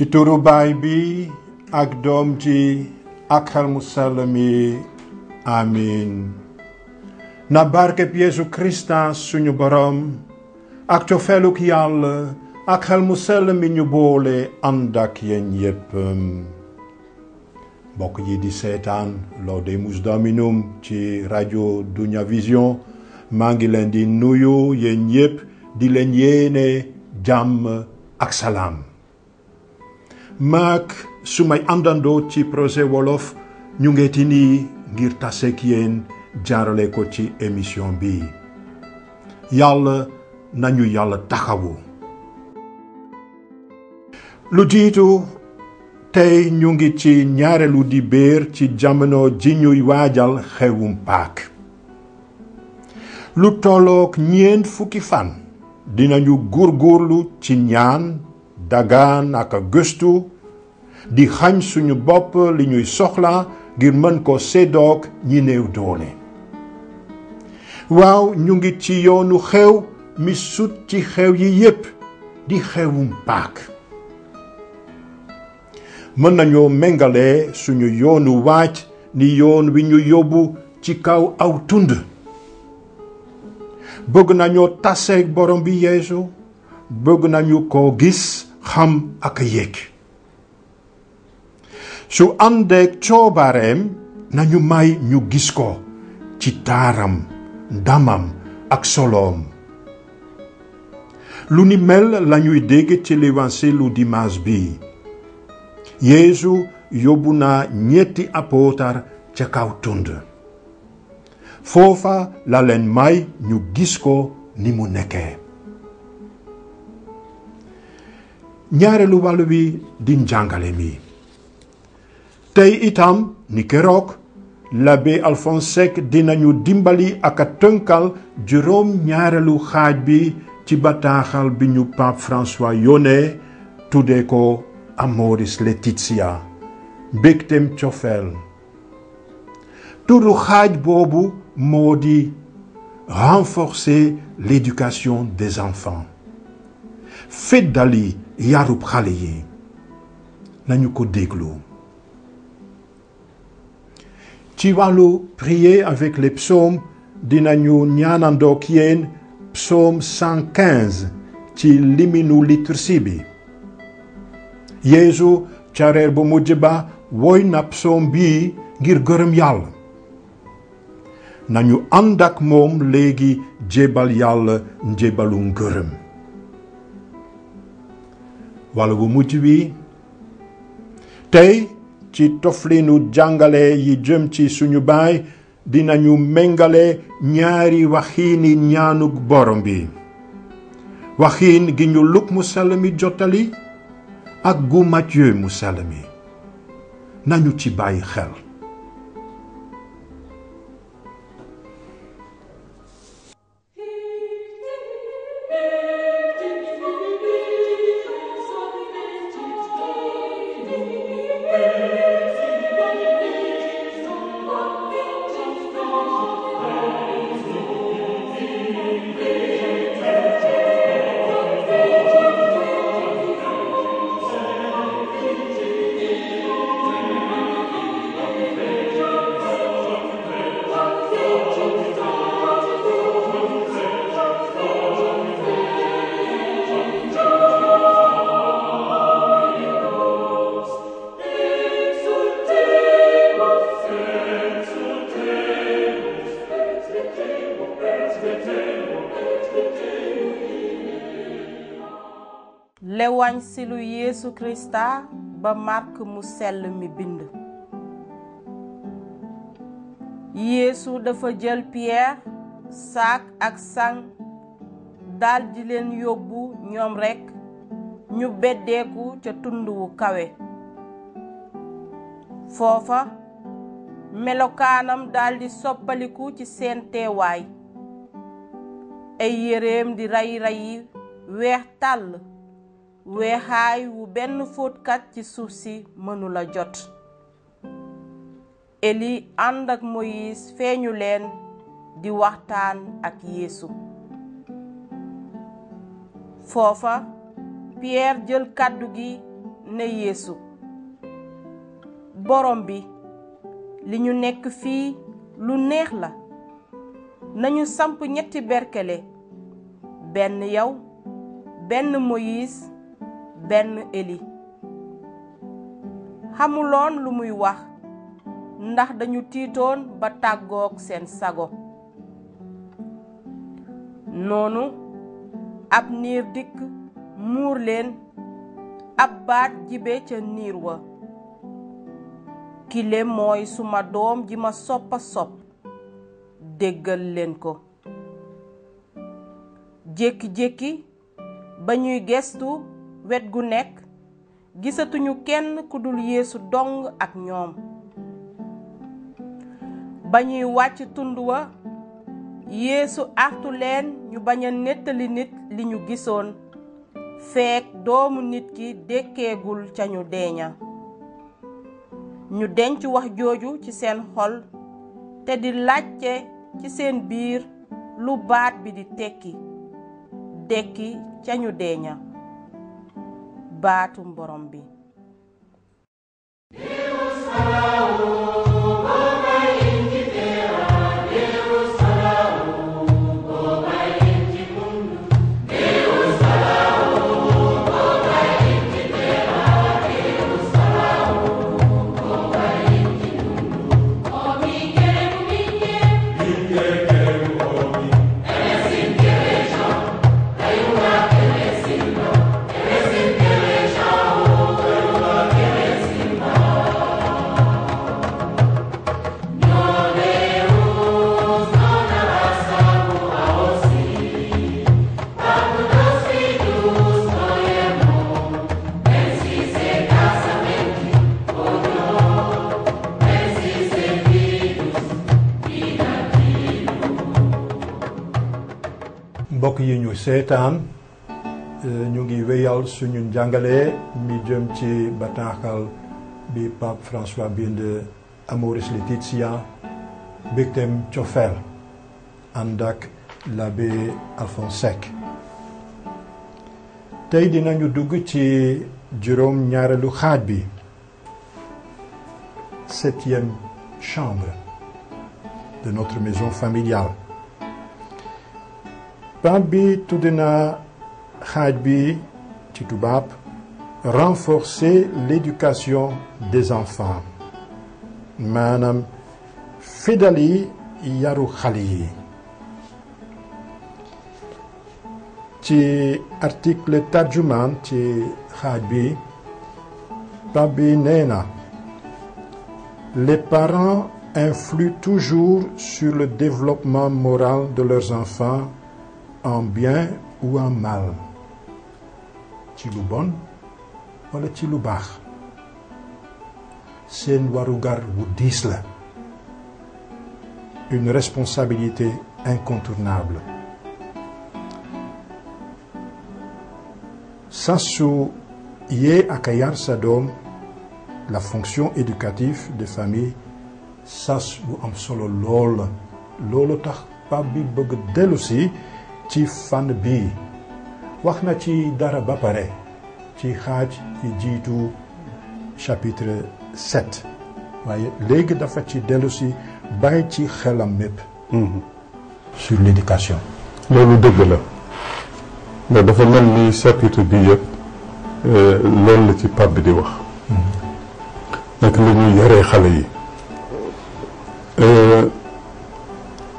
ci turu baay bi ak doom ji ak xel mu sell mi amiin. na barkeb Yeesu Krista suñu borom ak cofeeluk Yàlla ak xel mu sell mi ñu boole ànd ak yéen yépp. mbokk yi di seetaan Laudemus Dominum ci rajo Dunia Vision maa ngi leen di nuyu yéen yépp di leen yéene jàmm ak salaam. maak sumay àndandoo ci projet wolof ñu ngeeti nii ngir taseek yéen jaarale ko ci émission bi. yàlla nañu yàlla taxawu. lu jiitu tey ñu ngi ci ñaareelu dibéer ci jamono ji ñuy waajal xewum Pâques. lu tollook 4 fukki fan dinañu góorgóorlu ci ñaan dagaan ak gëstu di xañ suñu bopp li ñuy soxla ngir mën ko séddoog ñi néew doole. waaw ñu ngi ci yoonu xew mi sut ci xew yi yépp di xewum Pâques. mën nañoo méngale suñu yoonu waaj ni yoon wi ñu yóbbu ci kaw aw tund. bëgg nañoo taseeg borom bi Yeesu bëgg nañu ko gis xam ak yéeg. su àndeek coobareem nañu may ñu gis ko ci taaram ndamam ak soloom. lu ni mel lañuy dégg ci l'évangile dimanche bi. Yeesu yóbbu na 7 apôtar ca kaw tund. foofa la leen may ñu gis ko ni mu nekkee. ñaareelu wàll wi di njàngale mi. tey itam ni keroog l'abbé Alphonse Seck dinañu dimbali ak a tënkal juróom-ñaareelu xaaj bi ci bataaxal bi ñu Pape François yónnee tuddee ko Amoris Laetitia mbégtem cofeel. turu xaaj boobu moo di renforcer l'éducation des enfants. feddali yarub xale yi. nañu ko déglu. ci wàllu prier avec les psaumes dinañu ñaanandook yéen psaume 115 ci liminu liturgie bi. Yeesu ca reer bu mujj ba woy na psaume bii ngir gërëm Yàlla. nañu ànd ak moom léegi jébal Yàlla njébalu ngërëm. walla bu mujj wi tey ci toflinu jàngale yi jëm ci suñu baay dinañu méngale ñaari waxiini ñaanuk borom bi. waxiin gi ñu Luk mu sell mi jottali ak gu Matthieu mu sell mi. nañu ci bàyyi xel. lewañ si lu Yeesu Krista ba Mark mu sell mi bind. Yeesu dafa jël Pierre saak ak sang daldi leen yóbbu ñoom rekk ñu beddeeku ca tund wu kawe. foofa melokaanam daldi soppaliku ci seen teewaay. ay yéreem di ray-rayi weex tàll weexaay wu benn fóotkat ci suuf si mënula jot. Eli ànd ak Moïse feeñu leen di waxtaan ak Yeesu. foofa Pierre jël kàddu gi ne Yeesu borom bi li ñu nekk fii lu neex la nañu samp ñetti berkele benn yow benn Moïse benn Eli xamuloon lu muy wax ndax dañu tiitoon ba tàggook seen sago noonu ab niir dikk muur leen ab baat jibe ca niir wa kile mooy suma doom ji ma soppa sopp déggal leen ko jékki-jékki ba ñuy gestu wet gu nekk gisatuñu kenn ku dul Yeesu dong ak ñoom ba ñuy wàcc tund wa Yeesu artu leen ñu bañ a nettali nit li ñu gisoon feek doomu nit ki dekkeegul ca ñu deeña ñu denc wax jooju ci seen xol te di laajte ci seen biir lu baat bi di tekki dekki ca ñu deeña baatum borom bi mbokk yi ñu seetaan ñu ngi wéyal suñu njàngale mi jëm ci bataaxal bi Pape François bind Amoris Laetitia mbégteem cofeel ànd ak l'abbé Alphonse Seck tey dinañu dugg ci juróom ñaareelu xaaj bi 7e chambre de notre maison familiale Pape bi tudd na xaaj bi ci tubaab renforcer l'éducation des enfants maanaam fidali yaru xale yi ci article tarjumaan ci xaaj bi Pape bi nee na les parents influent toujours sur le développement moral de leurs enfants en bien ou en mal ci lu bon wala ci lu baax seen warugar wu diis la une responsabilité incontournable sasu yee ak a yar sa doom la fonction éducative des familles sas bu am solo lool la loolu tax Pape bi bëgg dellu si ci fànn bii wax na ci dara ba pare ci xaaj yi jiitu chapitre 7 waaye léegi dafa ci dellu si bàyyi ci xelam mépp sur l'éducation loolu dëgg la ndax dafa mel ni chapitre bi yëpp loolu la ci Pape bi di wax naka la ñuy yaree xale yi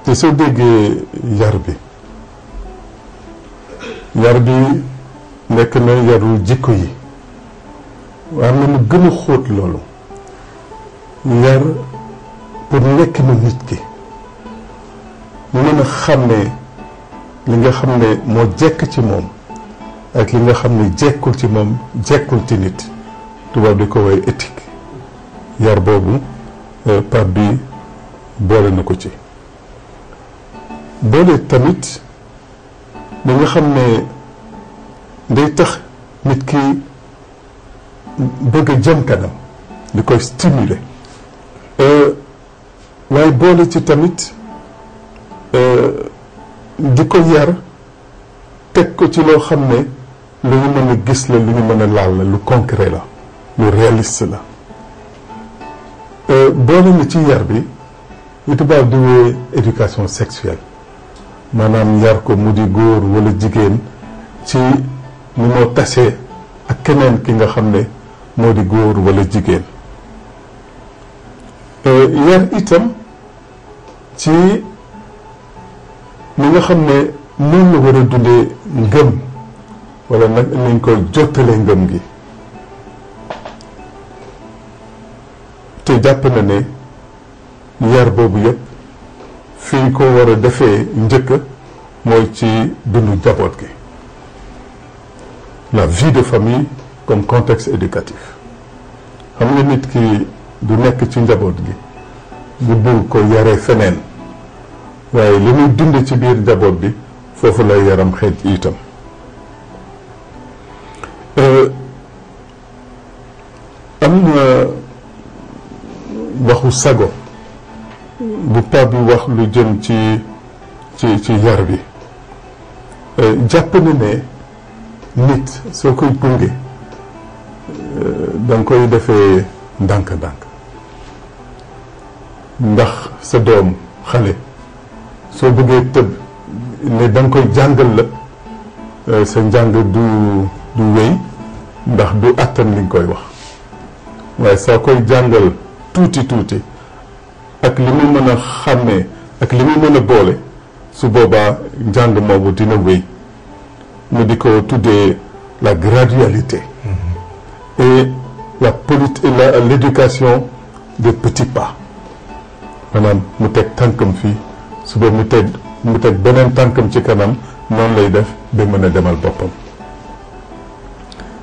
te soo déggee yar bi nekk na yaru jikko yi war na mu gën a xóot loolu yar pour nekk na nit ki mu mën a xàmmee li nga xam ne moo jekk ci moom ak li nga xam ne jekkul ci moom jekkul ci nit tubaab di ko woy éthique yar boobu Pape bi boole na ko ci boole tamit li nga xam ne day tax nit ki bëgg a jëm kanam di koy stimuler waaye boole ci tamit di ko yar teg ko ci loo xam ne lu ñu mën a gis la lu ñu mën a laal la lu concret la lu réaliste la boole na ci yar bi li tubaab di woowe éducation sexuelle maanaam yar ko mu di góor wala jigéen ci ni moo tasee ak keneen ki nga xam ne moo di góor wala jigéen yar itam ci ni nga xam ne noonu la war a dundee ngëm wala nag niñ koy jottalee ngëm gi te jàpp na ne yar boobu yëpp fi ñu ko war a defee njëkk mooy ci dundu njaboot gi la vie de famille comme contexte éducatif xam nga nit ki du nekk ci njaboot gi bu bul ko yaree feneen waaye li muy dund ci biir njaboot bi foofu lay yaram xeej itam am na waxu sago bu pa bi wax lu jëm ci yar bi jàpp na ne nit soo koy gunge da nga koy defee ndànk-ndànk ndax sa doom xale soo bëggee tëb ne da nga koy jàngal la sa njàng du wéy ndax du àttan li nga koy wax waaye soo koy jàngal tuuti ak li mu mën a xàmmee ak li mu mën a boole su boobaa njàng moomu dina wéy ñu di ko tuddee la gradualité et l'éducation des petits pas maanaam mu teg tànkam fii suba mu teg beneen tànkam ci kanam noonu lay def ba mën a demal boppam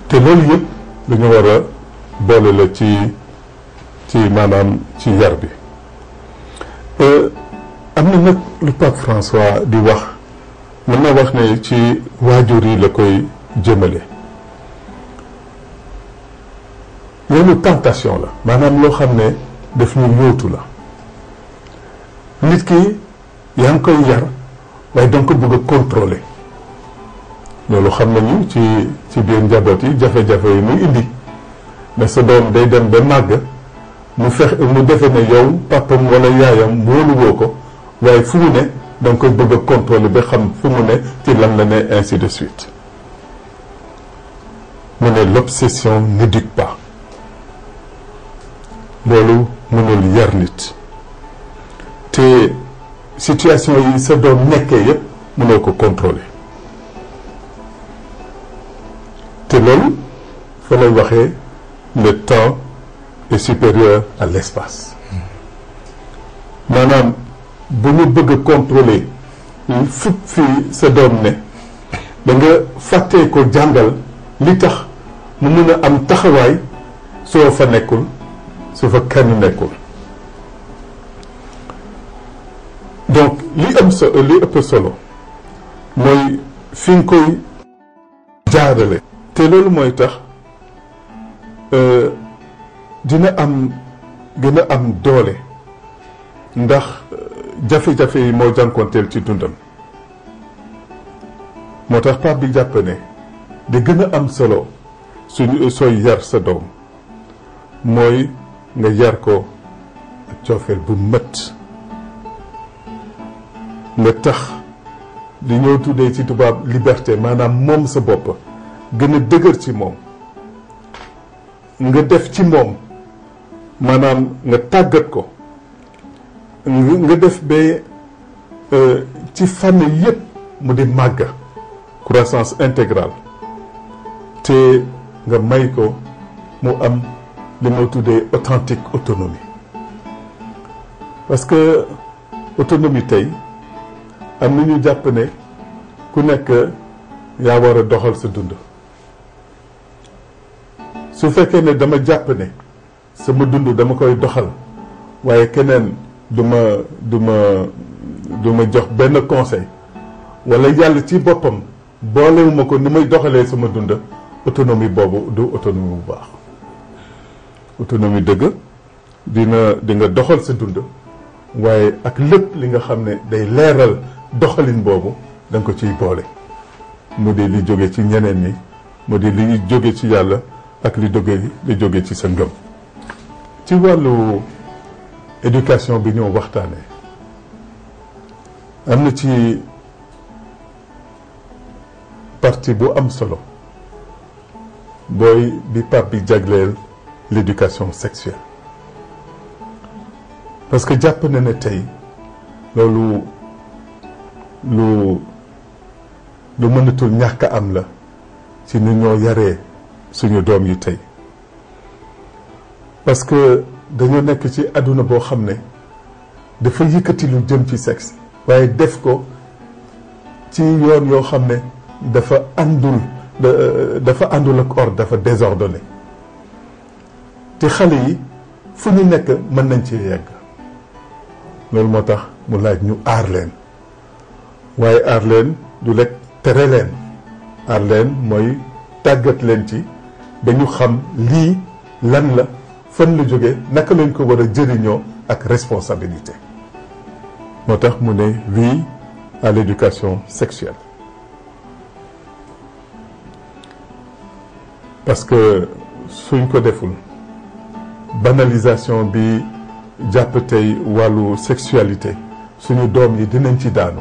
te loolu yëpp dañu war a boole la ci maanaam ci yar bi am na nag lu Pape François di wax mën na wax ne ci waajur yi la koy jëmale loolu tentation la maanaam loo xam ne daf ñu yóotu la nit ki yaa ngi koy yar waaye danga ko bëgg a contrôler loolu xam nañu ci biir njaboot yi jafe-jafe yi muy indi mais sa doom day dem ba màgg mu defe ne yow papam wala yaayam wóoluwoo ko waaye fu mu ne danga koy bëgg a contrôler ba xam fu mu ne ci lan la ne ainsi de suite mu ne l'obsession n'éduque pas loolu mënul yar nit te situation yi sa doom nekkee yépp mënoo ko contrôler te loolu fa lay waxee le temps est supérieur à l'espace maanaam bu ñu bëgg a contrôler fépp fii sa doom ne da nga fàttee ko jàngal li tax mu mun a am taxawaay soo fa nekkul su fa kenn nekkul donc li ëpp solo mooy fi nga koy jaarale te loolu mooy tax dina gën a am doole ndax jafe-jafe yi moo jànkonteel ci dundam moo tax Pape bi jàpp ne di gën a am solo sooy yar sa doom mooy nga yar ko ak coofeel bu mët nga tax li ñoo tuddee ci tubaab liberté maanaam moom sa bopp gën a dëgër ci moom nga def ci moom maanaam nga tàggat ko nga def ba ci fànn yépp mu di màgg croissance intégrale te nga may ko mu am li moo tuddee authentique autonomie parce que autonomie tey am na ñu jàpp ne ku nekk yaa war a doxal sa dund su fekkee ne dama jàpp ne sama dund dama koy doxal waaye keneen du ma jox benn conseil wala yàlla ci boppam boolewuma ko ni may doxalee sama dund autonomie boobu du autonomie bu baax autonomie dëgg di nga doxal sa dund waaye ak lépp li nga xam ne day leeral doxalin boobu da nga ko ciy boole mu di li jóge ci ñeneen ñi mu di li jóge ci yàlla ak li jóge ci sa ngëm. ci wàllu éducation bi ñoo waxtaanee am na ci partie bu am solo booy bi Pape bi jagleel l'éducation sexuelle parce que jàpp na ne tey loolu lu mënatul ñàkk am la ci ni ñoo yaree suñu doom yi tey parce que dañoo nekk ci àdduna boo xam ne dafa yëkkati lu jëm ci sexe waaye def ko ci yoon yoo xam ne dafa àndul ak ordre, dafa désordonné te xale yi fu ñu nekk mën nañ ci yegg loolu moo tax mu laaj ñu aar leen waaye aar leen du lekk tere leen aar leen mooy tàggat leen ci ba ñu xam lii lan la fan la jóge naka lañ ko war a jëriñoo ak responsabilité moo tax mu ne oui à l'éducation sexuelle parce que suñ ko deful banalisation bi jàpp tey wàllu sexualité suñu doom yi dinañ ci daanu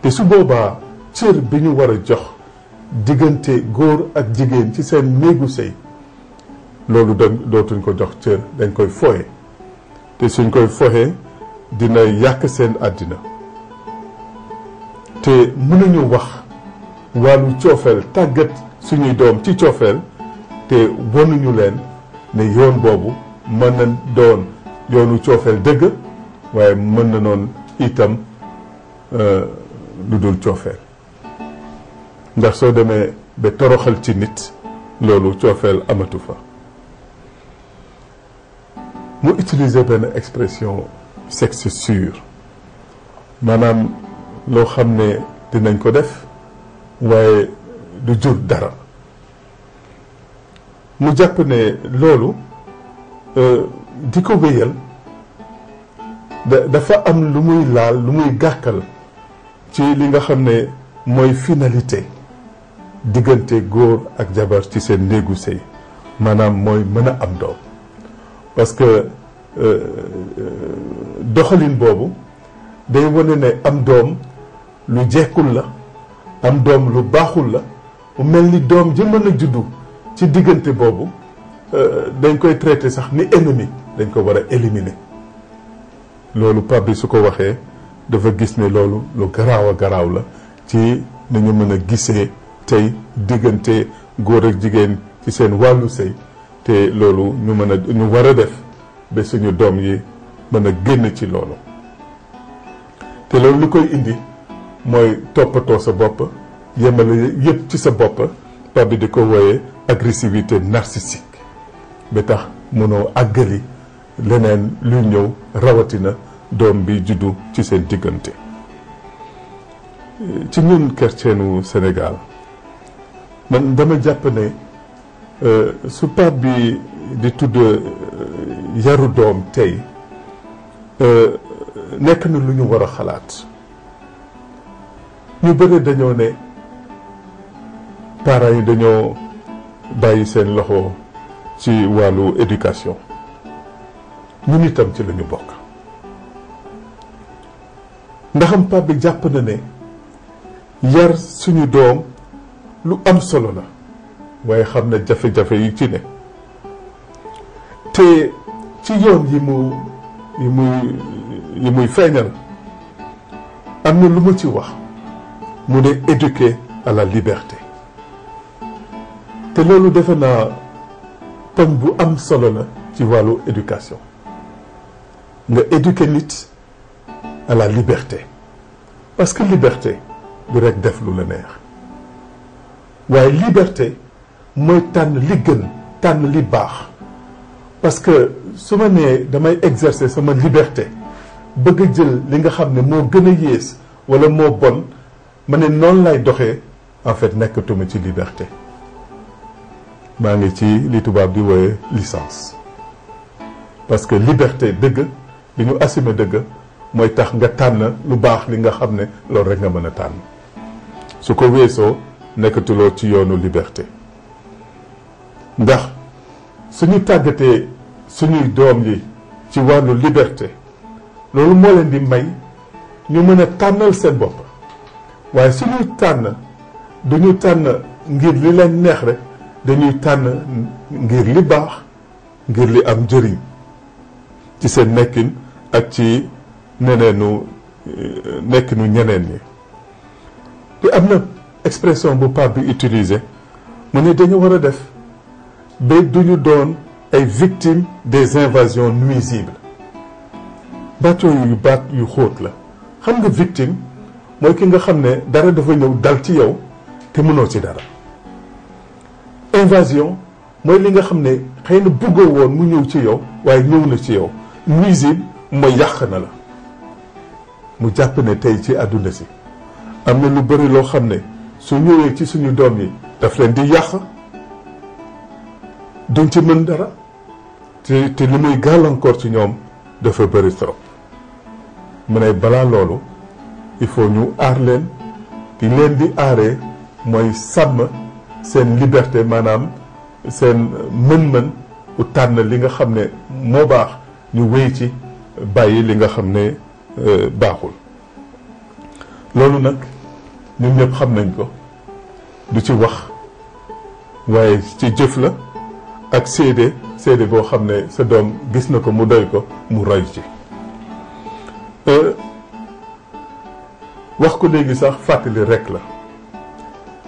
te su boobaa cër bi ñu war a jox diggante góor ak jigéen ci seen néegu sëy loolu dootuñ ko jox cër dañ koy foye te suñ koy foye dina yàq seen àddina te mënuñu wax wàllu coofeel tàggat suñuy doom ci coofeel te wonuñu leen ne yoon boobu mën na doon yoonu coofeel dëgg waaye mën na noon itam lu dul coofeel ndax soo demee ba toroxal ci nit loolu coofeel amatu fa mu utiliser benn expression sexe sûr maanaam loo xam ne dinañ ko def waaye du jur dara mu jàpp ne loolu di ko wéyal dafa am lu muy laal lu muy gàkkal ci li nga xam ne mooy finalité diggante góor ak jabar ci seen néegu sëy maanaam mooy mën a am doom parce que doxalin boobu day wane ne am doom lu jekkul la am doom lu baaxul la mu mel ni doom ji mën a juddu ci diggante boobu dañ koy traité sax ni ennemi dañ ko war a éliminer loolu Pape bi su ko waxee dafa gis ne loolu lu garaaw a garaaw la ci ni ñu mën a gisee tey diggante góor ak jigéen ci seen wàllu sëy te loolu ñu war a def ba suñu doom yi mën a génn ci loolu te loolu li koy indi mooy toppatoo sa bopp yemale yëpp ci sa bopp Pape bi di ko wooyee agressivité narcissique ba tax mënoo àggali leneen luy ñëw rawatina doom bi juddu ci seen diggante ci ñun chrétienu Sénégal man dama jàpp ne su Pape bi di tudd yaru doom tey nekk na lu ñu war a xalaat ñu bëri dañoo ne parents yi dañoo bàyyi seen loxo ci wàllu éducation ñun itam ci la ñu bokk ndaxam Pape bi jàpp na ne yar suñu doom lu am solo la waaye xam na jafe-jafe yi ci ne te ci yoon yi muy feeñal am na lu ma ci wax mu ne éduquer à la liberté te loolu defe naa poñ bu am solo la ci wàllu éducation nga éduquer nit à la liberté parce que liberté du rek def lu la neex waaye liberté mooy tànn li gën tànn li baax parce que su ma nee damay exercer sama liberté bëgg a jël li nga xam ne moo gën a yées wala moo bon ma ne noonu lay doxee en fait nekkatuma ci liberté maa ngi ci li tubaab di wooye licence parce que liberté dëgg li ñu assumer dëgg mooy tax nga tànn lu baax li nga xam ne loolu rek nga mën a tànn su ko weesoo nekkatuloo ci yoonu liberté ndax suñu tàggatee suñuy doom yi ci wàllu liberté loolu moo leen di may ñu mën a tànnal seen bopp waaye suñuy tànn duñu tànn ngir li leen neex rek dañuy tànn ngir li baax ngir li am njëriñ ci seen nekkin ak ci neneenu nekkinu ñeneen ñi te am na expression bu Pape bi utilisé mu ne dañu war a def ba duñu doon ay victimes des invasions nuisibles baat yu xóot la xam nga victime mooy ki nga xam ne dara dafa ñëw dal ci yow te mënoo ci dara invasion mooy li nga xam ne xëy na bëggoo woon mu ñëw ci yow waaye ñëw na ci yow nuisible mooy yàq na la mu jàpp ne tey ci àdduna si am na lu bëri loo xam ne su ñëwee ci suñu doom yi daf leen di yàq duñ ci mën dara te li muy gàllankoor ci ñoom dafa bëri trop mu ne balaa loolu il faut ñu aar leen ki leen di aaree mooy sàmm seen liberté maanaam seen mën-mën u tànn li nga xam ne moo baax ñu wéy ci bàyyi li nga xam ne baaxul loolu nag ñun ñëpp xam nañ ko du ci wax waaye ci jëf la ak seede boo xam ne sa doom gis na ko mu doy ko mu roy ci wax ko léegi sax fàttali rekk la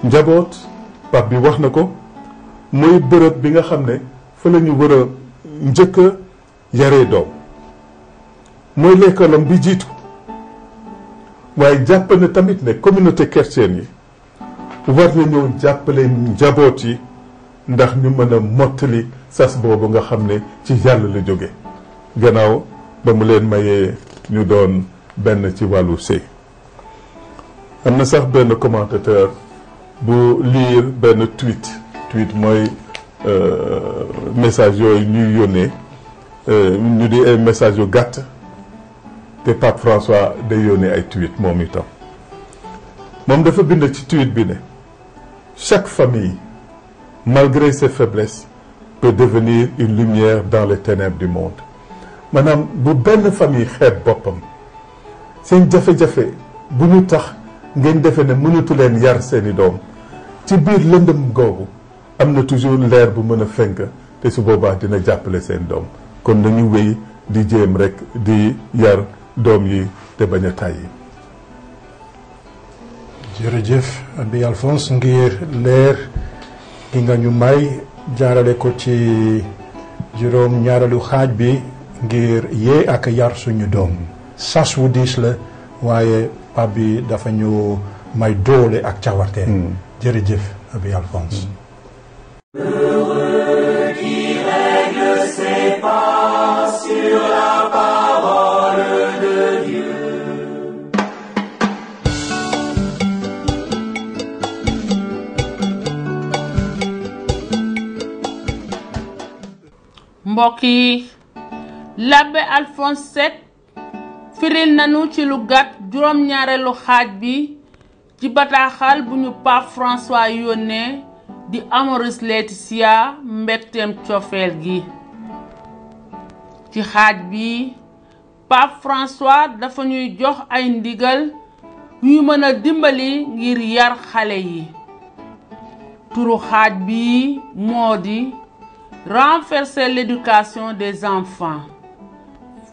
njaboot Pape bi wax na ko mooy bërëb bi nga xam ne fa la ñu war a njëkk a yaree doom mooy l'école bi jiitu waaye jàpp na tamit ne communauté chrétienne yi war na ñëw jàppale njaboot yi ndax ñu mën a mottali sas boobu nga xam ne ci yàlla la jóge gannaaw ba mu leen mayee ñu doon benn ci wàllu sëy am na sax benn commentateur bu lire benn tweet mooy message yooyu ñuy yónnee ñu di ay message yu gàtt te Pape François day yónnee ay tweet moom itam moom dafa bind ci tweet bi ne chaque famille malgré ses faiblesses peut devenir une lumière dans les ténèbres du monde maanaam bu benn famille xeeb boppam seen jafe-jafe bu ñu tax ngeen defe ne mënatu leen yar seeni doom ci biir lëndëm googu am na toujours leer bu mën a fenk te su boobaa dina jàppale seen doom kon nañu wéy di jéem rek di yar doom yi te bañ a tàyyi. jërëjëf Abi Alphonse ngir leer gi nga ñu may jaarale ko ci juróom ñaareelu xaaj bi ngir yee ak yar suñu doom sas wu diis la waaye Pape bi dafa ñu may doole ak cawarte jërëjëf Abi Alphonse. Heureux qui règle ses pas sur la parole de Dieu. mbokk yi l'abbé Alphonse Seck firil nanu ci lu gàtt juróom-ñaareelu xaaj bi ci bataaxal bu ñu Pape François yónnee di Amoris Laetitia mbégteem cofeel gi ci xaaj bi Pape François dafa ñuy jox ay ndigal yu mën a dimbali ngir yar xale yi turu xaaj bi moo di renforcer l'éducation des enfants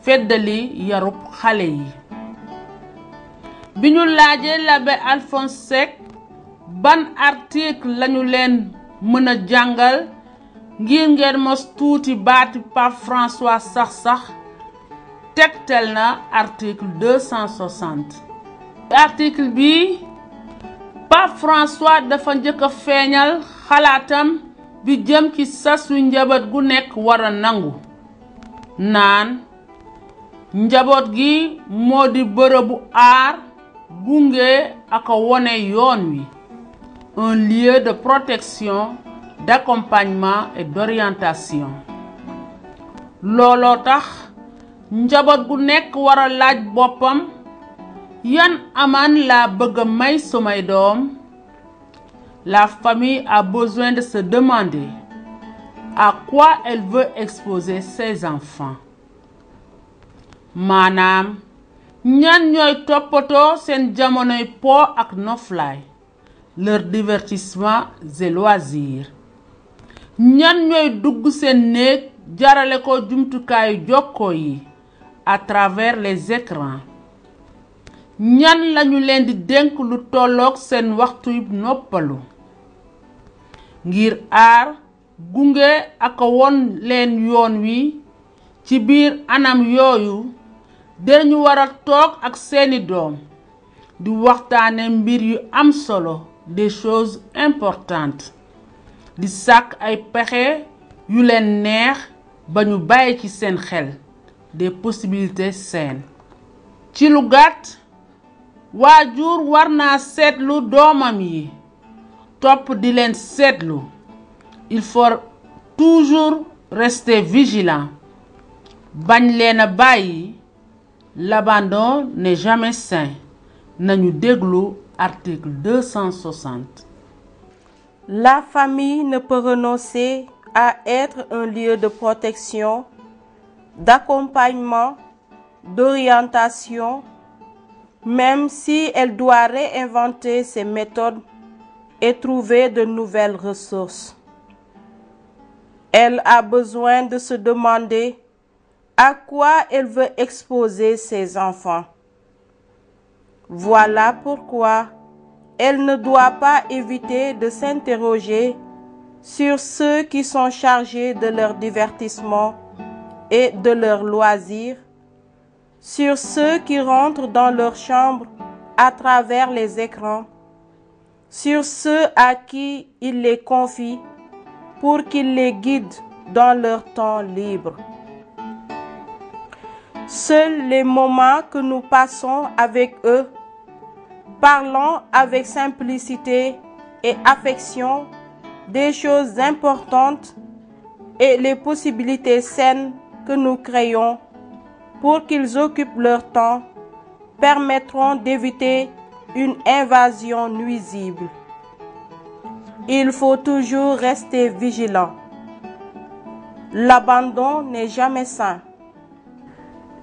feddali yarub xale yi bi ñu laajee l'abbé Alphonse Seck ban article lañu leen mën a jàngal ngir ngeen mos tuuti baati Pape François sax tegtal na article 260 article bi Pape François dafa njëkk a feeñal xalaatam bi jëm ci sasu njaboot gu nekk war a nangu naan njaboot gi moo di bërëbu aar gunge ak wone yoon wi un lieu de protection d'accompagnement et d'orientation looloo tax njaboot gu nekk war a laaj boppam yan amaan laa bëgg a may sumay doom. La famille a besoin de se demander à quoi elle veut exposer ses enfants. Maanaam ñan ñooy toppatoo seen jamonoy po ak noflaay, leur divertissement et loisirs. ñan ñooy dugg seen néeg jarale ko jumtukaayu jokkoo yi à travers les écrans. ñan lañu leen di dénk lu tolloog seen waxtu noppalu ngir aar gunge ak won leen yoon wi ci biir anam yooyu. dañu war a toog ak seeni doom di waxtaane mbir yu am solo, des choses importantes, di sàkk ay pexe yu leen neex ba ñu bàyyi ci seen xel, des possibilités saines. ci lu gàtt, waajur war naa seetlu doomam yi, topp di leen seetlu. il faut toujours rester vigilant, bañ leen a bàyyi. L'abandon n'est jamais sain. Nañu déglu article 260. La famille ne peut renoncer à être un lieu de protection, d'accompagnement, d'orientation, même si elle doit réinventer ses méthodes et trouver de nouvelles ressources. Elle a besoin de se demander à quoi elle veut exposer ses enfants. Voilà pourquoi elle ne doit pas éviter de s'interroger sur ceux qui sont chargés de leur divertissement et de leurs loisirs, sur ceux qui rentrent dans leur chambre à travers les écrans, sur ceux à qui il les confie pour qu'ils les guident dans leur temps libre. Seuls les moments que nous passons avec eux, parlons avec simplicité et affection des choses importantes et les possibilités saines que nous créons pour qu'ils occupent leur temps permettront d'éviter une invasion nuisible. Il faut toujours rester vigilant. L'abandon n'est jamais sain.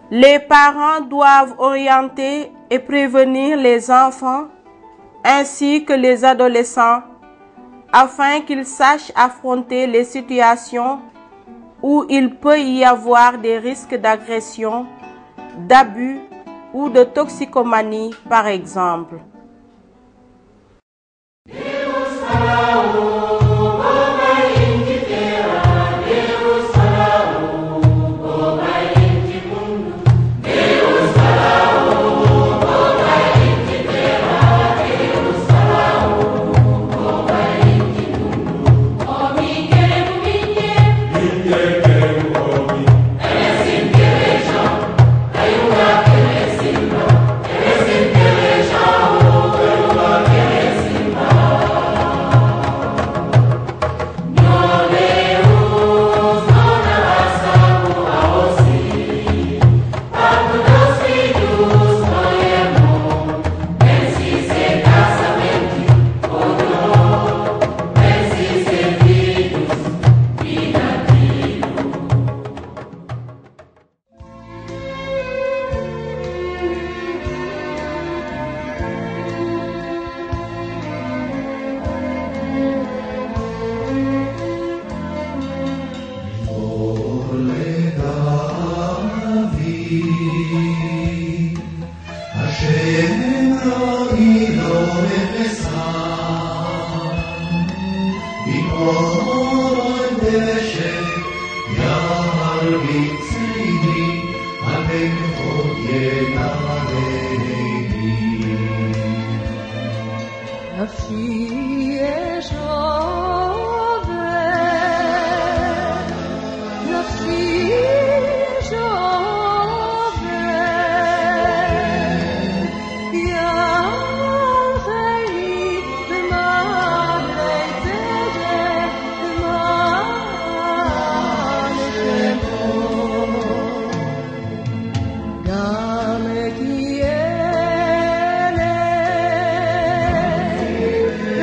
Les parents doivent orienter et prévenir les enfants ainsi que les adolescents afin qu'ils sachent affronter les situations où il peut y avoir des risques d'agression, d'abus ou de toxicomanie par exemple.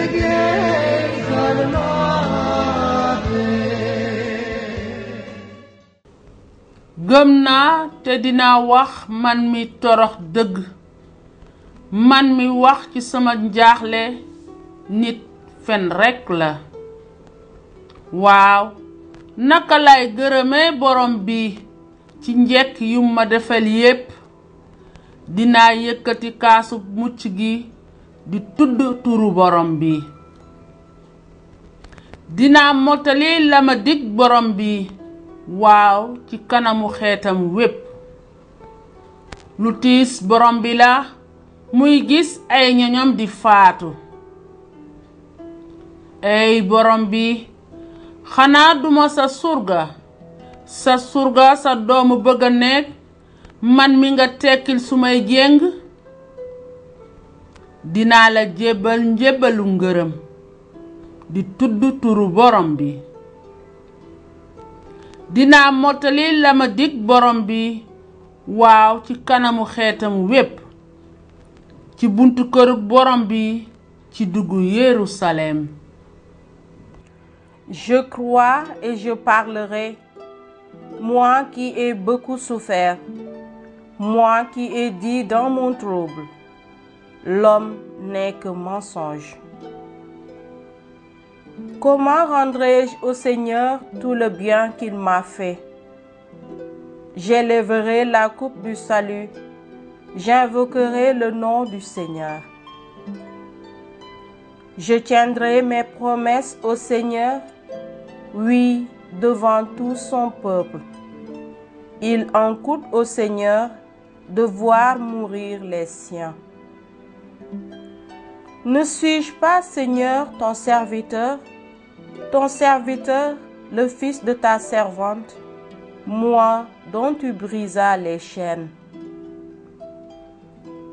Again. gëm naa te dinaa wax man mi torox dëgg man mi wax ci sama njaaxle nit fen rekk la waaw naka lay gërëmee borom bi ci njekk yu ma defal yépp dinaa yëkkati kaasu mucc gi di tudd turu borom bi dinaa mottali la ma dig borom bi waaw ci kanamu xeetam wépp lu tiis borom bi la muy gis ay ñoñom di faatu ey borom bi xanaa duma sa surga sa doomu bëgg a nekk man mi nga tekkil sumay jéng dinaa la jébbal njébbalu ngërëm di tudd turu borom bi dinaa mottali la ma dig borom bi waaw ci kanamu xeetam wépp ci buntu kërug borom bi ci duggu Yerusalem. Je crois et je parlerai, moi qui ai beaucoup souffert, moi qui ai dit dans mon trouble, l'homme n'est que mensonge. Comment rendrai-je au Seigneur tout le bien qu'il m'a fait? J'élèverai la coupe du salut, j'invoquerai le nom du Seigneur. Je tiendrai mes promesses au Seigneur, oui, devant tout son peuple. Il en coûte au Seigneur de voir mourir les siens. Ne suis-je pas, Seigneur, ton serviteur, le fils de ta servante, moi dont tu brisas les chaînes?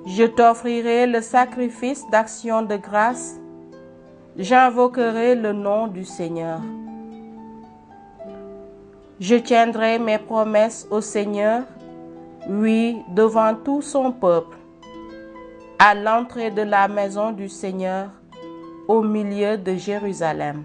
Je t'offrirai le sacrifice d'action de grâce, j'invoquerai le nom du Seigneur. Je tiendrai mes promesses au Seigneur, oui, devant tout son peuple, à l'entrée de la maison du Seigneur, au milieu de Jérusalem.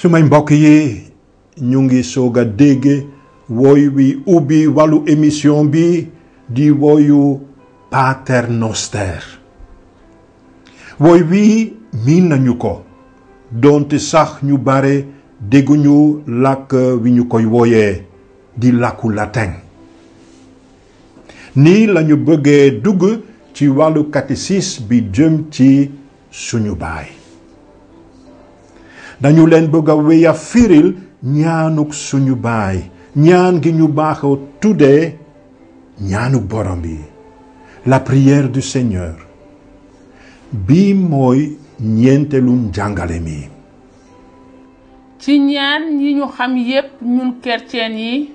sumay mbokk yi ñu ngi soog a dégg woy wi ubbi wàllu émission bi di woyu Pater Noster. woy wi miin nañu ko doonte sax ñu bare dégguñu làkk wi ñu koy woyee di làkku latin. nii lañu bëggee dugg ci wàllu catéchisme bi jëm ci suñu baay. dañu leen bëgg a wéya firil ñaanuk suñu baay, ñaan gi ñu baaxoo tuddee ñaanuk borom bi, la prière du Seigneur. bii mooy ñeenteelu njàngale mi. ci ñaan yi ñu xam yépp ñun chrétien yi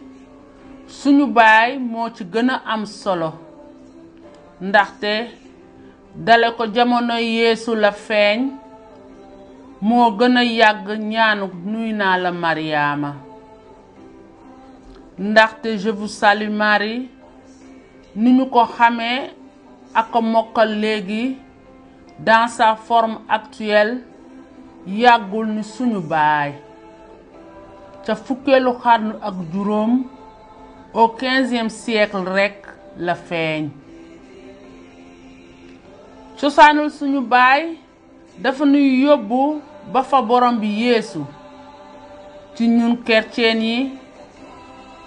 suñu baay moo ci gën a am solo ndaxte dale ko jamono Yeesu la feeñ moo gën a yàgg ñaanu nuy naa la Mariama ndaxte je vous salue Marie ni ñu ko xamee ak ko mokkal léegi dans sa forme actuelle yàggul ni suñu baay ca fukkeelu xarnu ak juróom au 15e siècle rekk la feeñ. cosaanul suñu baay dafa nuy yóbbu ba fa borom bi Yeesu. ci ñun chrétien yi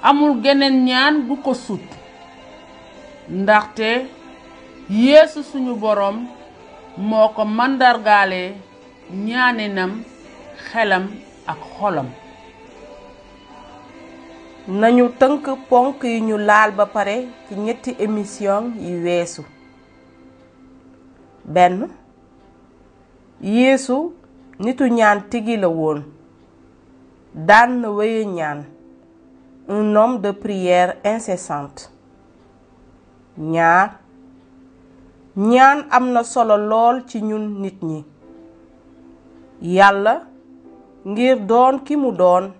amul geneen ñaan bu ko sut ndaxte Yeesu suñu borom moo ko màndargaale ñaaninam xelam ak xolam. nañu tënk ponk yi ñu laal ba pare ci ñetti émission yi weesu. benn, Yeesu nitu ñaan tigi la woon. daan na wéye ñaan, un homme de prière incessante. ñaar, ñaan am na solo lool ci ñun nit ñi. Yàlla ngir doon ki mu doon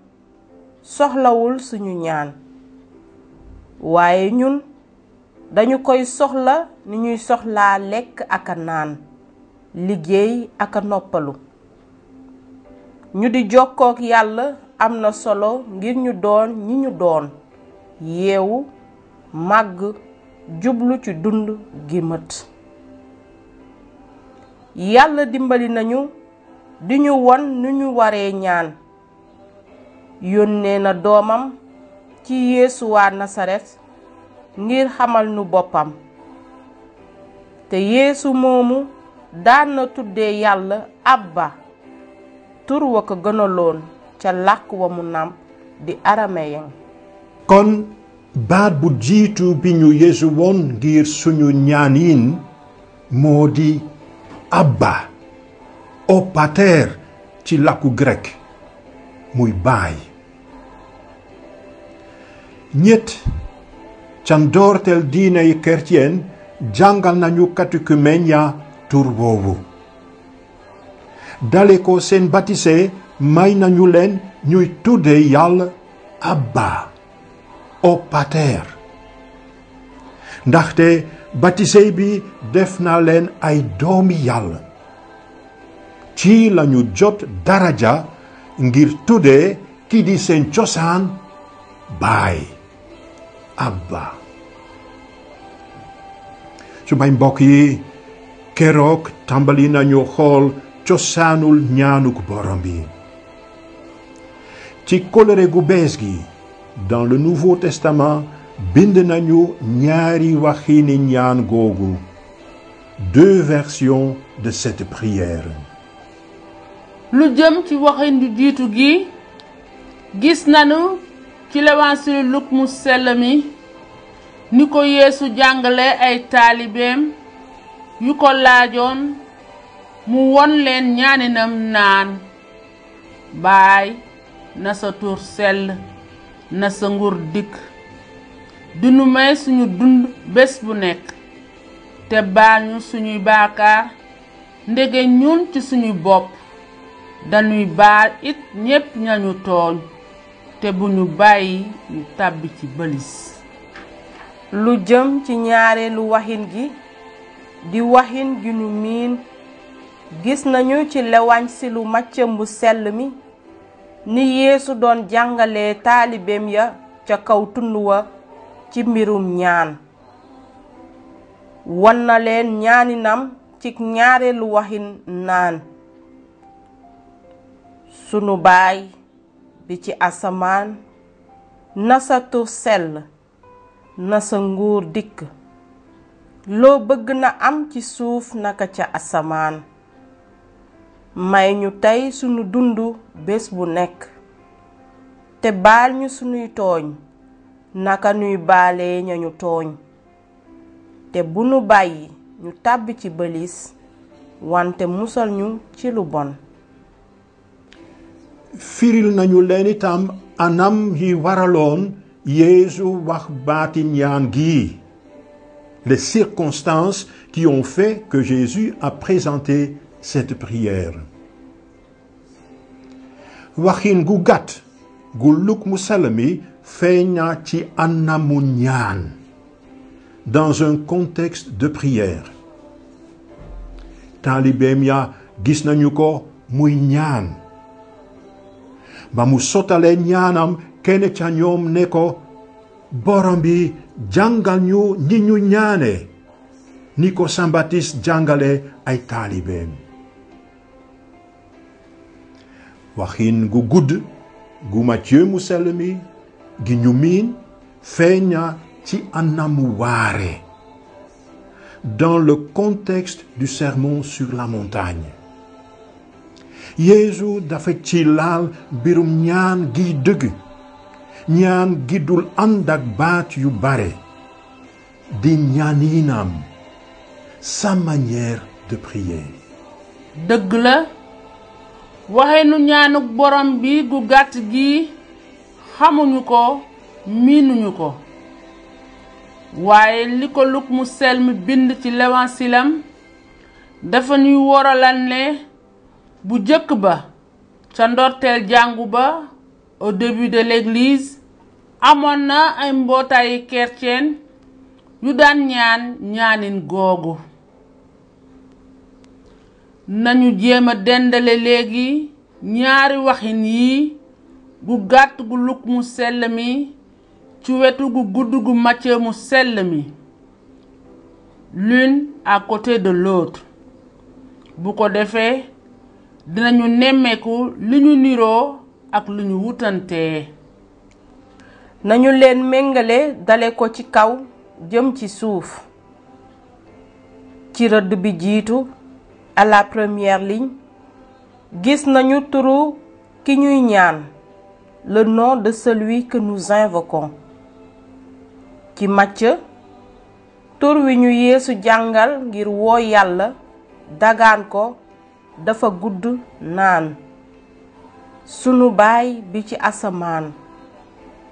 soxlawul suñu ñaan, waaye ñun dañu koy soxla ni ñuy soxlaa lekk ak a naan, liggéey ak a noppalu. ñu di jokkook Yàlla am na solo ngir ñu doon ñi ñu doon, yeewu, màgg, jublu ci dund gi mët. Yàlla dimbali nañu di ñu won nu ñu waree ñaan. yónnee na doomam ci Yeesu waa Nasaret ngir xamal nu boppam. te Yeesu moomu daan na tuddee Yàlla Abba, tur wa ko gënaloon ca làkk wa mu nàmp di arameyen. kon baat bu jiitu bi ñu Yeesu woon ngir suñu ñaaniin moo di Abba, o pater ci làkku grek, muy baay. ñett ca ndoorteel diiney chrétien jàngal nañu catéchumène ya tur woowu. dale ko seen baptisé may nañu leen ñuy tudde Yàlla Abba, o pater. ndaxte baptisé bi def na leen ay doomi Yàlla. ci lañu jot daraja ngir tudde ki di seen cosaan baay, Abba. su may mbokk yi keroog tàmbali nañu xool cosaanul ñaanuk borom bi. ci kóllëre gu bees gi dans le Nouveau Testament bind nañu ñaari waxini ñaan googu, deux versions de cette prière. lu jëm ci waxin du jiitu gi gis nanu ci l'Évangile Luc mu sell mi ni ko Yeesu jàngale ay taalibeem yu ko laajoon mu won leen ñaaninam naan: baay, na sa tur sell, na sa nguur dikk, du nu may suñu dund bés bu nekk, te baal ñu suñuy baakaar ndege ñun ci suñu bopp dañuy baal it ñépp ñañu tooñ, te bu ñu bàyyi ñu tàbbi ci bëlis. lu jëm ci ñaareelu waxin gi di waxin gi nu miin gis nañu ci l'Évangile Macë mu sell mi ni Yeesu doon jàngalee taalibeem ya ca kaw tund wa ci mbirum ñaan. wan na leen ñaaninam ci ñaareelu waxin naan: sunu baay bi ci asamaan, na sa tur sell, na sa nguur dikk, loo bëgg na am ci suuf naka ca asamaan. may ñu tey sunu dundu bés bu nekk, te baal ñu sunuy tooñ naka nuy baalee ñañu tooñ, te bu nu bàyyi ñu tàbbi ci bëlis, wante musal ñu ci lu bon. firil nañu leen itam anam yi waraloon Yeesu wax baati ñaan gi, les circonstances qui ont fait que Jésus a présenté cette prière. waxin gu gàtt gu Luk mu sell mi feeñ na ci anamu ñaan dans un contexte de prière. taalibeem ya gis nañu ko muy ñaan. ba mu sottalee ñaanam, kenn ca ñoom ne ko: borom bi, jàngal ñu ni ñu ñaane, ni ko Saint Baptiste jàngale ay taalibeem. waxin gu gudd gu Matthieu mu sell mi gi ñu miin feeñ na ci anamu waare dans le contexte du sermon sur la montagne. Yeesu dafa ci laal mbirum ñaan gi dëgg, ñaan gi dul ànd ak baat yu bare, di ñaaninam, sa manière de prier. dëgg la, waxe nu ñaanuk borom bi gu gàtt gi xamuñu ko, miinuñu ko. waaye li ko Luk mu sell mi bind ci lewansilam dafa ñuy woralal ne bu jëkk ba, ca ndorteel jàngu ba, au début de l'église, amoon na ay mbootaayi chrétien yu daan ñaan ñaanin googu. nañu jéema dendale léegi ñaari waxin yi, gu gàtt gu Luk mu sell mi ci wetu gu gudd gu Matthieu mu sell mi, l'une à côté de l'autre. bu ko defee dinañu nemmeeku li ñu niroo ak li ñu wutantee. nañu leen méngale dale ko ci kaw jëm ci suuf. ci rëdd bi jiitu, à la première ligne, gis nañu turu ki ñuy ñaan, le nom de celui que nous invoquons. ci Matthieu, tur wi ñu Yeesu jàngal ngir woo Yàlla dagaan ko dafa gudd naan: sunu baay bi ci asamaan,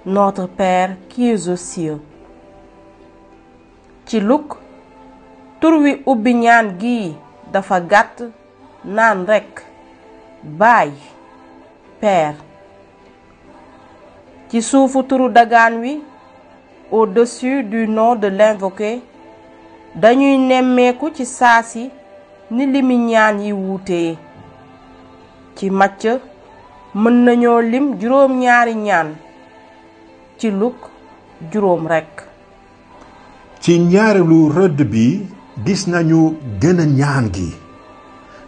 notre Père qui es aux cieux. ci Luk, tur wi ubbi ñaan gi dafa gàtt naan rekk: baay, Père. ci suufu turu dagaan wi, au-dessus du nom de l'invoqué, dañuy nemmeeku ci saasi ni limi ñaan yi wuutee. ci Matthieu, mën nañoo lim juróom ñaari ñaan. ci Luk, juróom rekk. ci ñaareelu rëdd bi gis nañu gën a ñaan gi,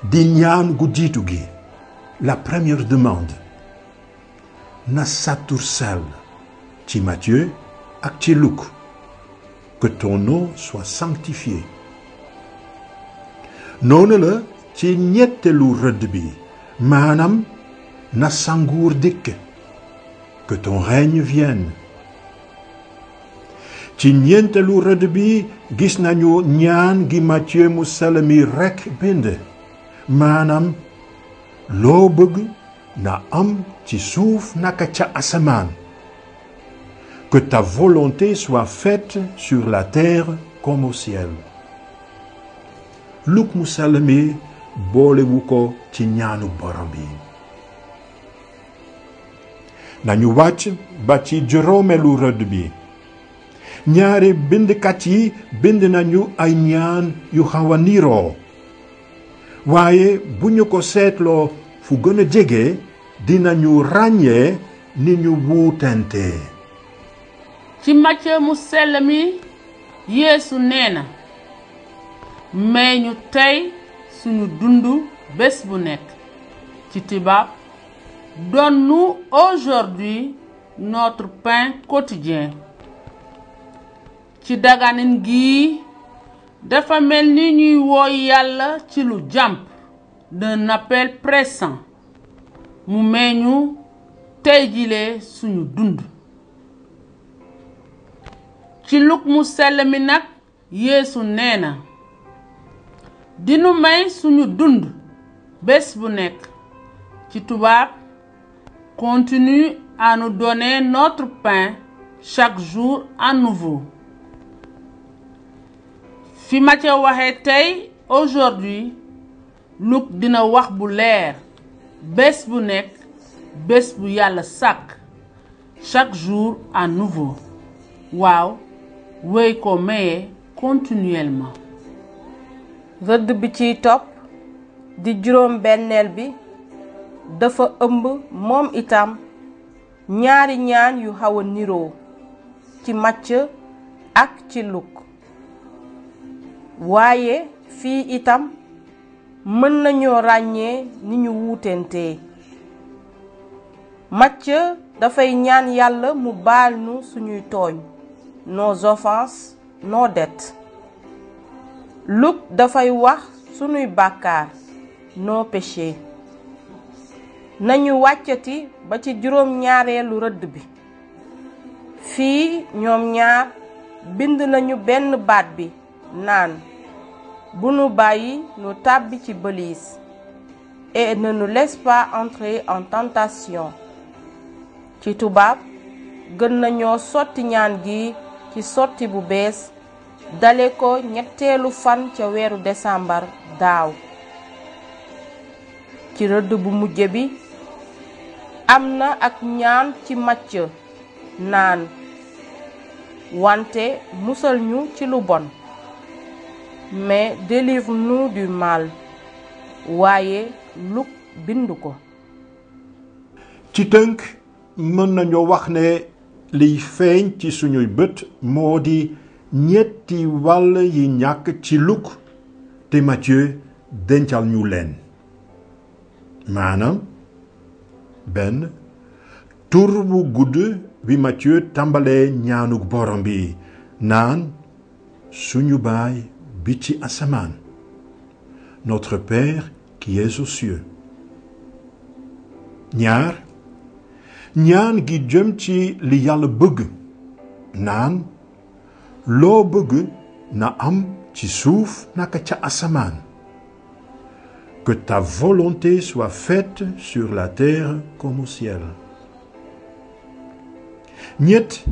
di ñaan gu jiitu gi, la première demande: na sa tur sell. ci Matthieu ak ci Luk, que ton nom soit sanctifié. noonu la ci ñetteelu rëdd bi, maanaam na sa nguur dikk, que ton règne vienne. ci ñeenteelu rëdd bi gis nañu ñaan gi Matthieu mu sell mi rekk bind, maanaam loo bëgg na am ci suuf naka ca asamaan. Que ta volonté soit faite sur la terre comme au ciel. Luk mu sell mi boolewu ko ci ñaanu borom bi. nañu wàcc ba ci juróomeelu rëdd bi. ñaari bindkat yi bind nañu ay ñaan yu xaw a niroo, waaye bu ñu ko seetloo fu gën a jege dinañu ràññee ni ñu wuutante. ci Macë mu sell mi Yeesu nee na may ñu tey suñu dund bés bu nekk. ci tubaab donne-nous aujourd'hui notre pain quotidien. ci daganin gi dafa mel ni ñuy woo Yàlla ci lu jàmp d'un appel pressant mu may ñu tey jile suñu dund. ci Luk mu sell mi nag Yeesu nee na dinu may suñu dund bés bu nekk. ci tubaab continue à nous donner notre pain chaque jour à nouveau. fi Macë waxee tey aujourd'hui Luk dina wax bu leer bés bu nekk bés bu Yàlla sàkk chaque jour à nouveau. waaw wéy ko maye continuellement. rëdd bi ciy topp di juróom benneel bi dafa ëmb moom itam ñaari ñaan yu xaw a niroo ci Macë ak ci Luk. waaye fii itam mën nañoo ràññee ni ñu wuutentee. Macë dafay ñaan Yàlla mu baal nu suñuy tooñ, nos offenses, nos dettes. Luk dafay wax suñuy bàkkaar, nos péchés. nañu wàccati ba ci juróom-ñaareelu rëdd bi. fii ñoom ñaar bind nañu benn baat bi naan bu nu bàyyi nu tàbbi ci bëliis et ne nous laisse pas entrer en tentation. ci tubaab gën nañoo sotti ñaan gi ci sotti bu bees dale ko ñetteelu fan ca weeru décembre daaw. ci rëdd bu mujj bi am na ak ñaan ci Macë naan wante musal ñu ci lu bon, mais délivre-nous du mal. waaye Luk bind ko. ci tënk mën nañoo wax ne liy feeñ ci suñuy bët moo di ñetti wàll yi ñàkk ci Luk te Macë dencal ñu leen. maanaam benn tur bu gudd bi Macë tàmbalee ñaanuk borom bi naan suñu baay bi ci asamaan, notre Père qui est aux cieux. ñaar ñaan gi jëm ci li Yàlla bëgg naan loo bëgg na am ci suuf naka ca asamaan. Que ta volonté soit faite sur la terre comme au ciel. ñett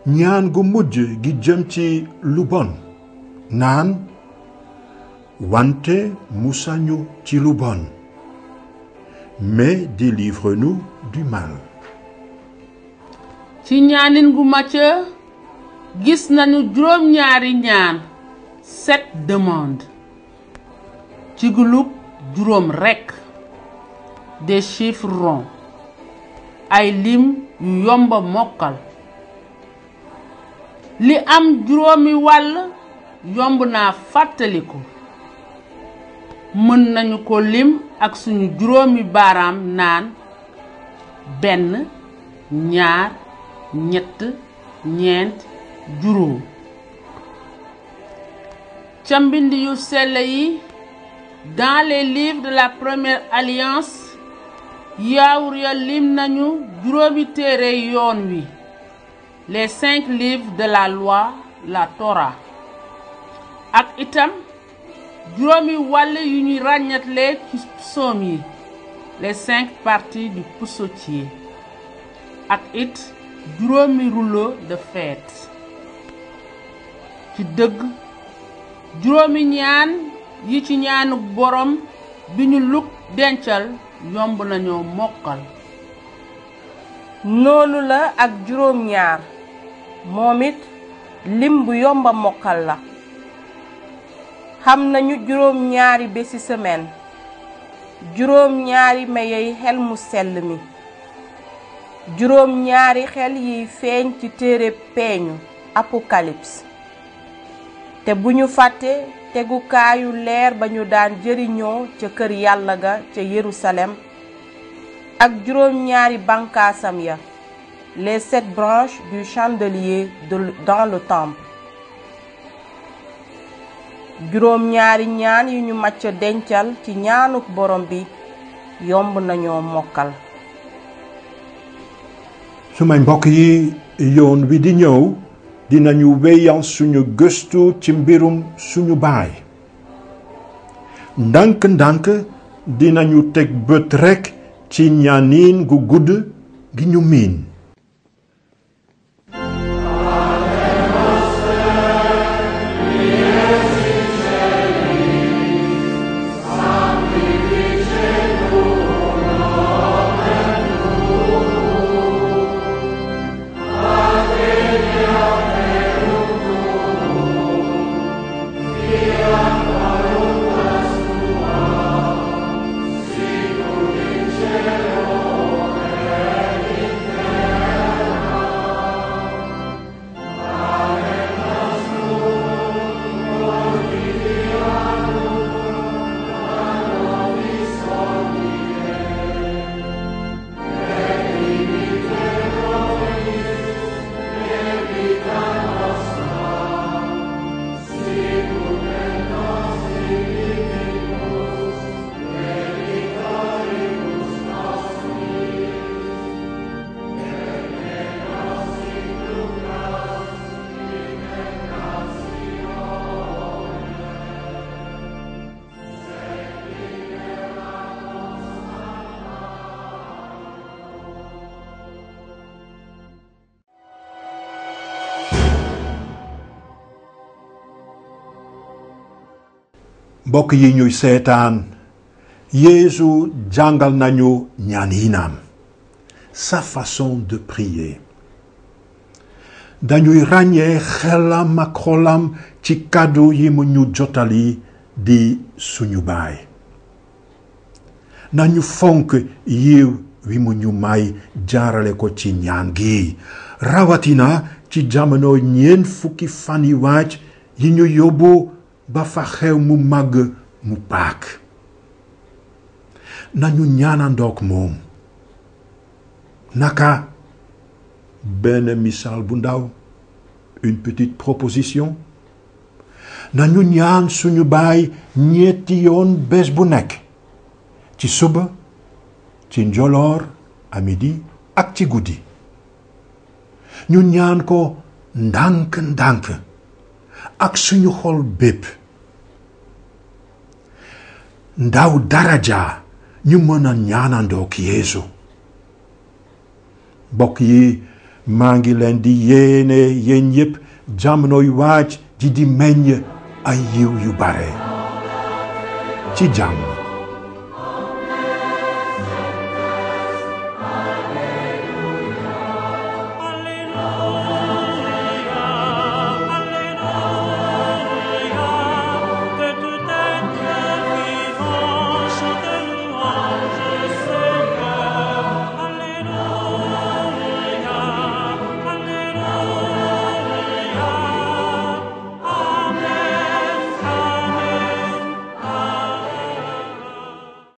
ñaan gu mujj gi jëm ci lu bon naan wante musañu ci lu bon, mais délivre-nous du mal. ci ñaanin gu Macë gis nañu juróom-ñaari ñaan, 7 demandes. ci gu Luk juróom rekk, des chiffres ronds, ay lim yu yomba mokkal. li am juróomi wàll yomb naa fàttaliku. mën nañu ko lim ak suñu juróomi baaraam naan 1 2 3 4 5 ca mbind yu sell yi dans les livres de la première alliance yaawur ya lim nañu juróomi téere yoon wi, les 5 livres de la loi, la Torah. ak itam juróomi wàll yu ñuy ràññatle ci psaume yi, les 5 parties du psautier. ak it juróomi rouleau de fête. ci dëgg juróomi ñaan yi ci ñaanu borom bi ñu Luk dencal yomb nañoo mokkal. noonu la ak juróom ñaar moom it lim bu yomba mokkal la. xam nañu juróom ñaari bési semaine juróom-ñaari mayey xel mu sell mi juróom-ñaari xel yiy feeñ ci téere peeñu Apocalypse te bu ñu fàtte tegukaayu leer ba ñu daan jëriñoo ca kër yàlla ga ca Yerusalem ak juróom-ñaari bankaasam ya les 7 branches du chandelier dans le temple juróom-ñaari ñaan yu ñu macc dencal ci ñaanuk borom bi yomb nañoo mokkal. sumay mbokk yi yoon wi di ñëw dinañu wéyal suñu gëstu ci mbirum suñu baay ndànk-ndànk dinañu teg bët rekk ci ñaaniin gu gudd gi ñu miin. mbokk yi ñuy seetaan Yeesu jàngal nañu ñaaniinam sa façon de prier dañuy ràññee xelam ak xolam ci kàddu yi mu ñu jotali di suñu baay nañu fonk yiw wi mu ñu may jaarale ko ci ñaan gi rawatina ci jamono ñeent fukki fani waaj yi ñu yóbbu ba fa xew mu màgg mu Pâques nañu ñaanandook moom naka benn misaal bu ndaw une petite proposition nañu ñaan suñu baay ñetti yoon bés bu nekk ci suba ci njoloor à midi ak ci guddi ñu ñaan ko ndànk-ndànk ak suñu xol bépp ndaw daraja ñu mën a ñaanandook Yeesu mbokk yi maa ngi leen di yéene yéen yépp jamonoy waaj ji di meññ ay yiw yu bare ci jàmm